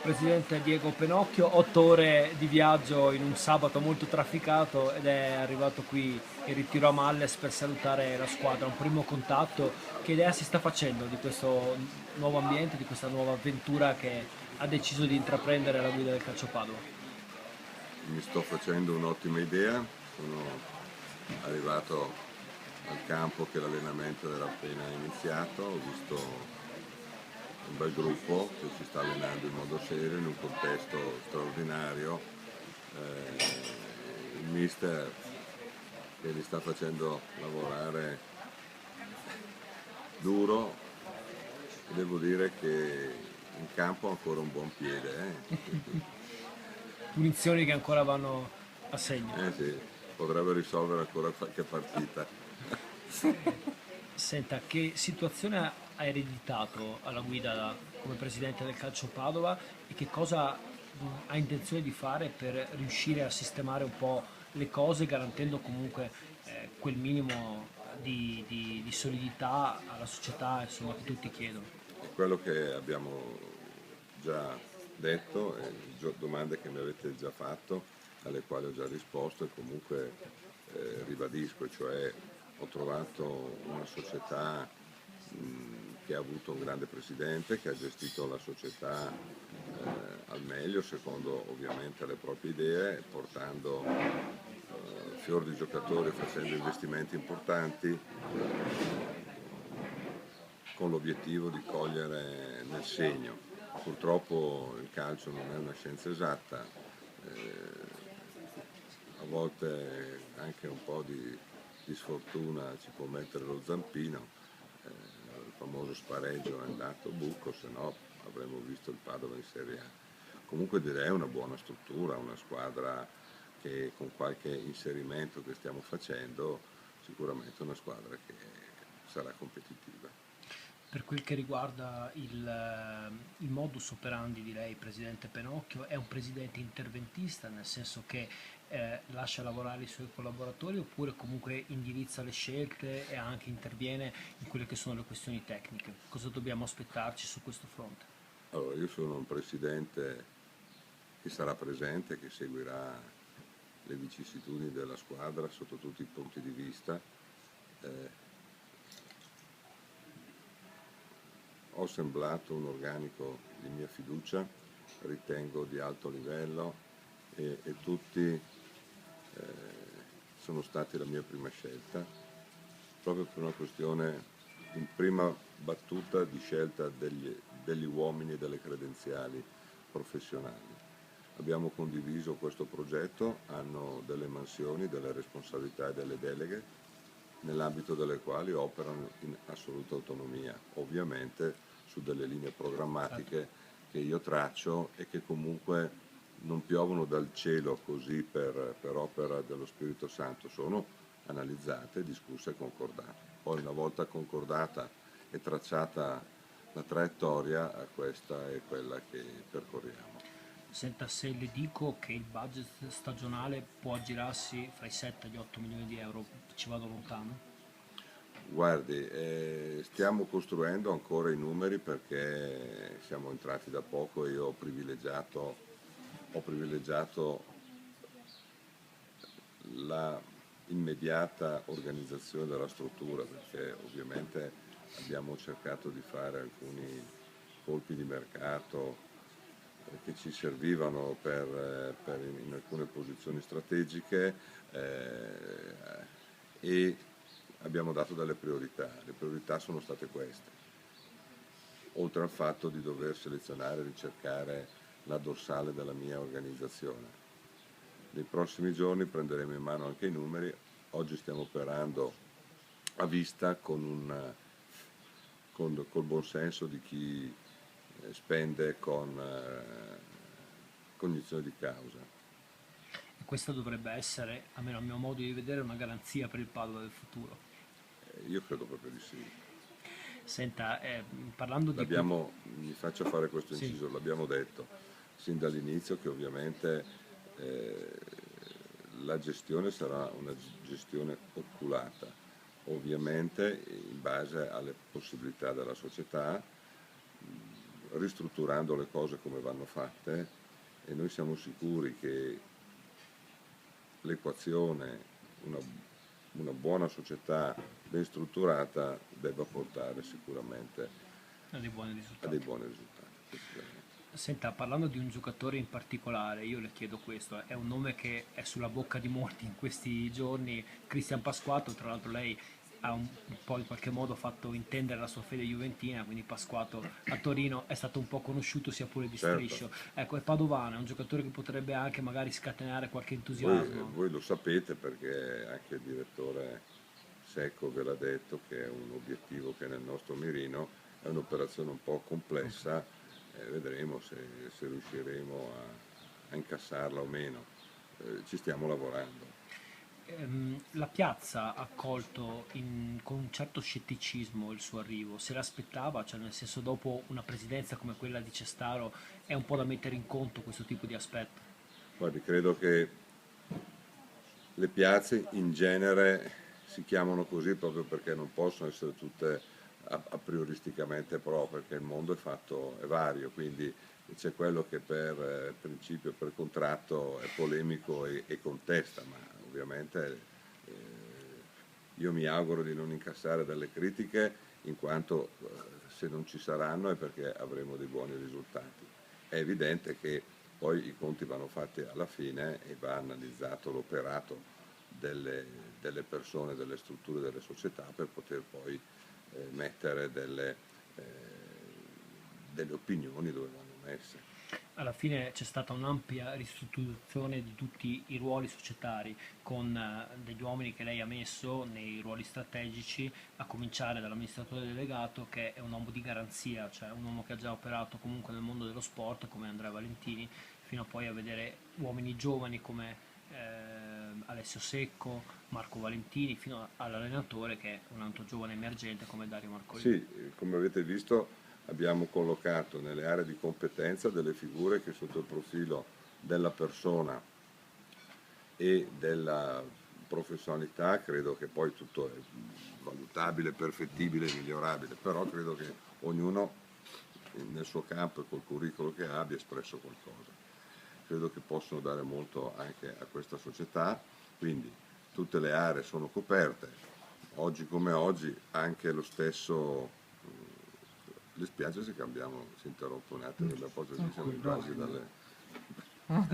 Presidente Diego Penocchio, 8 ore di viaggio in un sabato molto trafficato ed è arrivato qui in ritiro a Malles per salutare la squadra. Un primo contatto. Che idea si sta facendo di questo nuovo ambiente, di questa nuova avventura che ha deciso di intraprendere alla guida del Calcio Padova? Mi sto facendo un'ottima idea, sono arrivato al campo che l'allenamento era appena iniziato, ho visto un bel gruppo che si sta allenando in modo serio in un contesto straordinario, il mister che li sta facendo lavorare duro e devo dire che in campo ha ancora un buon piede. Punizioni che ancora vanno a segno. Sì, potrebbe risolvere ancora qualche partita. Senta, che situazione ha ereditato alla guida come presidente del Calcio Padova e che cosa ha intenzione di fare per riuscire a sistemare un po' le cose, garantendo comunque quel minimo di solidità alla società, insomma, che tutti chiedono? È quello che abbiamo già detto, domande che mi avete già fatto, alle quali ho già risposto e comunque ribadisco, cioè ho trovato una società che ha avuto un grande presidente, che ha gestito la società al meglio, secondo ovviamente le proprie idee, portando fior di giocatori, facendo investimenti importanti, con l'obiettivo di cogliere nel segno. Purtroppo il calcio non è una scienza esatta, a volte anche un po' di sfortuna ci può mettere lo zampino, il famoso spareggio è andato buco, se no avremmo visto il Padova in Serie A. Comunque direi una buona struttura, una squadra che con qualche inserimento che stiamo facendo, sicuramente una squadra che sarà competitiva. Per quel che riguarda il modus operandi di lei, presidente Penocchio, è un presidente interventista, nel senso che lascia lavorare i suoi collaboratori oppure comunque indirizza le scelte e anche interviene in quelle che sono le questioni tecniche. Cosa dobbiamo aspettarci su questo fronte? Allora, io sono un presidente che sarà presente, che seguirà le vicissitudini della squadra sotto tutti i punti di vista. Ho assemblato un organico di mia fiducia, ritengo di alto livello e tutti sono stati la mia prima scelta, proprio per una questione in prima battuta di scelta degli uomini e delle credenziali professionali. Abbiamo condiviso questo progetto, hanno delle mansioni, delle responsabilità e delle deleghe nell'ambito delle quali operano in assoluta autonomia, ovviamente su delle linee Certo. programmatiche che io traccio e che comunque non piovono dal cielo così per opera dello Spirito Santo, sono analizzate, discusse e concordate. Poi una volta concordata e tracciata la traiettoria, questa è quella che percorriamo. Senta, se le dico che il budget stagionale può aggirarsi fra i 7 e gli 8 milioni di euro, ci vado lontano? Guardi, stiamo costruendo ancora i numeri perché siamo entrati da poco e io ho privilegiato la immediata organizzazione della struttura perché ovviamente abbiamo cercato di fare alcuni colpi di mercato che ci servivano in alcune posizioni strategiche e abbiamo dato delle priorità. Le priorità sono state queste, oltre al fatto di dover selezionare e ricercare la dorsale della mia organizzazione. Nei prossimi giorni prenderemo in mano anche i numeri, oggi stiamo operando a vista col buon senso di chi spende con cognizione di causa. E questa dovrebbe essere, almeno a mio modo di vedere, una garanzia per il Padova del futuro. Io credo proprio di sì. Senta, parlando di quel... Mi faccio fare questo Sì, inciso, l'abbiamo detto sin dall'inizio che ovviamente eh, la gestione sarà una gestione oculata, ovviamente in base alle possibilità della società, ristrutturando le cose come vanno fatte e noi siamo sicuri che l'equazione, una buona società ben strutturata debba portare sicuramente Ha dei buoni a risultati. dei buoni risultati. Senta, parlando di un giocatore in particolare, io le chiedo questo, è un nome che è sulla bocca di molti in questi giorni, Cristian Pasquato, tra l'altro lei ha un po' in qualche modo fatto intendere la sua fede juventina, quindi Pasquato a Torino è stato un po' conosciuto sia pure di Certo, striscio. Ecco, è padovano, è un giocatore che potrebbe anche magari scatenare qualche voi, entusiasmo. voi lo sapete perché anche il direttore Secco ve l'ha detto che è un obiettivo che nel nostro mirino è un'operazione un po' complessa, vedremo se riusciremo a incassarla o meno. Ci stiamo lavorando. La piazza ha accolto con un certo scetticismo il suo arrivo, se l'aspettava, cioè nel senso dopo una presidenza come quella di Cestaro è un po' da mettere in conto questo tipo di aspetto. Guardi, credo che le piazze in genere si chiamano così proprio perché non possono essere tutte a prioristicamente pro, perché il mondo è fatto, è vario, quindi c'è quello che per principio, per contratto è polemico e contesta, ma ovviamente io mi auguro di non incassare delle critiche in quanto se non ci saranno è perché avremo dei buoni risultati. È evidente che poi i conti vanno fatti alla fine e va analizzato l'operato delle persone, delle strutture, delle società per poter poi mettere eh, delle opinioni dove vanno messe. Alla fine c'è stata un'ampia ristrutturazione di tutti i ruoli societari, con degli uomini che lei ha messo nei ruoli strategici, a cominciare dall'amministratore delegato che è un uomo di garanzia, cioè un uomo che ha già operato comunque nel mondo dello sport come Andrea Valentini, fino a poi a vedere uomini giovani come Alessio Secco, Marco Valentini, fino all'allenatore che è un altro giovane emergente come Dario Marcolini. Sì, come avete visto abbiamo collocato nelle aree di competenza delle figure che sotto il profilo della persona e della professionalità credo che poi tutto è valutabile, perfettibile, migliorabile, però credo che ognuno nel suo campo e col curriculum che ha abbia espresso qualcosa. Credo che possono dare molto anche a questa società, quindi tutte le aree sono coperte. Oggi come oggi anche lo stesso, le spiagge se cambiamo, si interrompe un attimo, abbiamo posto così siamo invasi dalle